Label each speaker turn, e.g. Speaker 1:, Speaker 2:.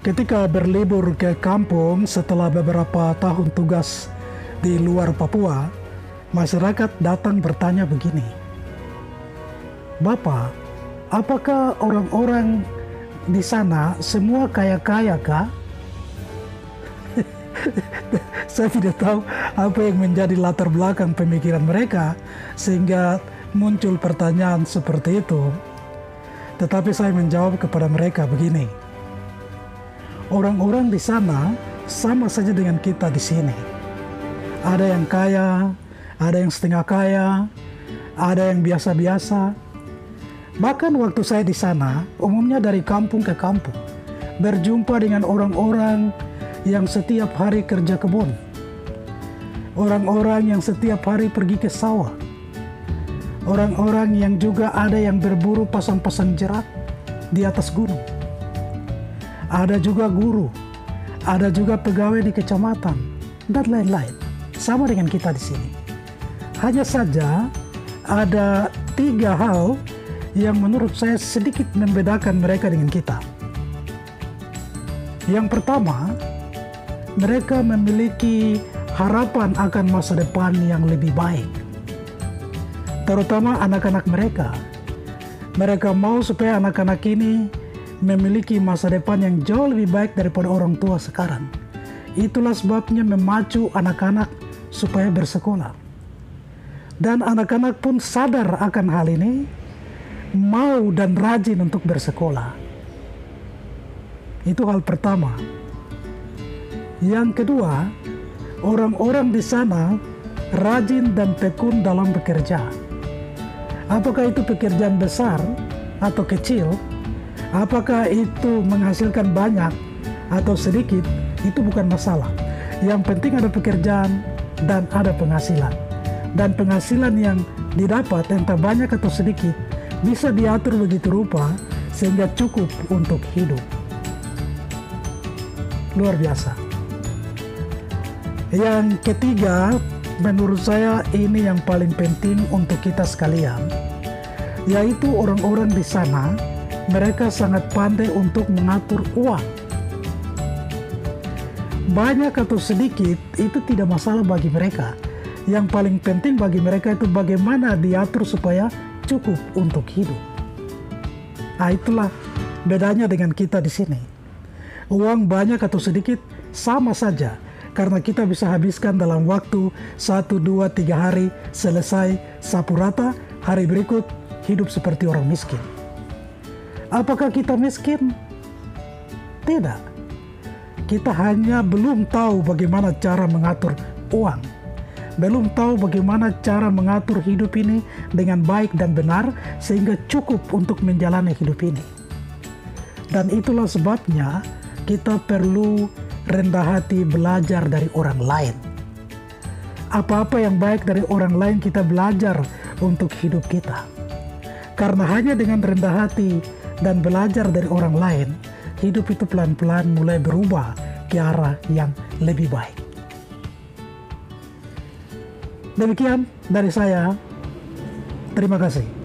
Speaker 1: Ketika berlibur ke kampung setelah beberapa tahun tugas di luar Papua, masyarakat datang bertanya begini, "Bapak, apakah orang-orang di sana semua kaya-kaya kah?" Saya tidak tahu apa yang menjadi latar belakang pemikiran mereka sehingga muncul pertanyaan seperti itu. Tetapi saya menjawab kepada mereka begini, orang-orang di sana sama saja dengan kita di sini. Ada yang kaya, ada yang setengah kaya, ada yang biasa-biasa. Bahkan waktu saya di sana, umumnya dari kampung ke kampung, berjumpa dengan orang-orang yang setiap hari kerja kebun, orang-orang yang setiap hari pergi ke sawah, orang-orang yang juga ada yang berburu pasang-pasang jerat di atas gunung. Ada juga guru, ada juga pegawai di kecamatan, dan lain-lain. Sama dengan kita di sini. Hanya saja ada 3 hal yang menurut saya sedikit membedakan mereka dengan kita. Yang pertama, mereka memiliki harapan akan masa depan yang lebih baik. Terutama anak-anak mereka. Mereka mau supaya anak-anak ini memiliki masa depan yang jauh lebih baik daripada orang tua sekarang. Itulah sebabnya memacu anak-anak supaya bersekolah. Dan anak-anak pun sadar akan hal ini, mau dan rajin untuk bersekolah. Itu hal pertama. Yang kedua, orang-orang di sana rajin dan tekun dalam bekerja. Apakah itu pekerjaan besar atau kecil, apakah itu menghasilkan banyak atau sedikit, itu bukan masalah. Yang penting ada pekerjaan dan ada penghasilan. Dan penghasilan yang didapat entah banyak atau sedikit bisa diatur begitu rupa sehingga cukup untuk hidup. Luar biasa. Yang ketiga, menurut saya ini yang paling penting untuk kita sekalian, yaitu orang-orang di sana, mereka sangat pandai untuk mengatur uang. Banyak atau sedikit itu tidak masalah bagi mereka. Yang paling penting bagi mereka itu bagaimana diatur supaya cukup untuk hidup. Nah, itulah bedanya dengan kita di sini. Uang banyak atau sedikit sama saja, karena kita bisa habiskan dalam waktu 1, 2, 3 hari, selesai, sapu rata, hari berikut hidup seperti orang miskin. Apakah kita miskin? Tidak. Kita hanya belum tahu bagaimana cara mengatur uang. Belum tahu bagaimana cara mengatur hidup ini dengan baik dan benar sehingga cukup untuk menjalani hidup ini. Dan itulah sebabnya kita perlu rendah hati belajar dari orang lain. Apa-apa yang baik dari orang lain kita belajar untuk hidup kita. Karena hanya dengan rendah hati dan belajar dari orang lain, hidup itu pelan-pelan mulai berubah ke arah yang lebih baik. Demikian dari saya. Terima kasih.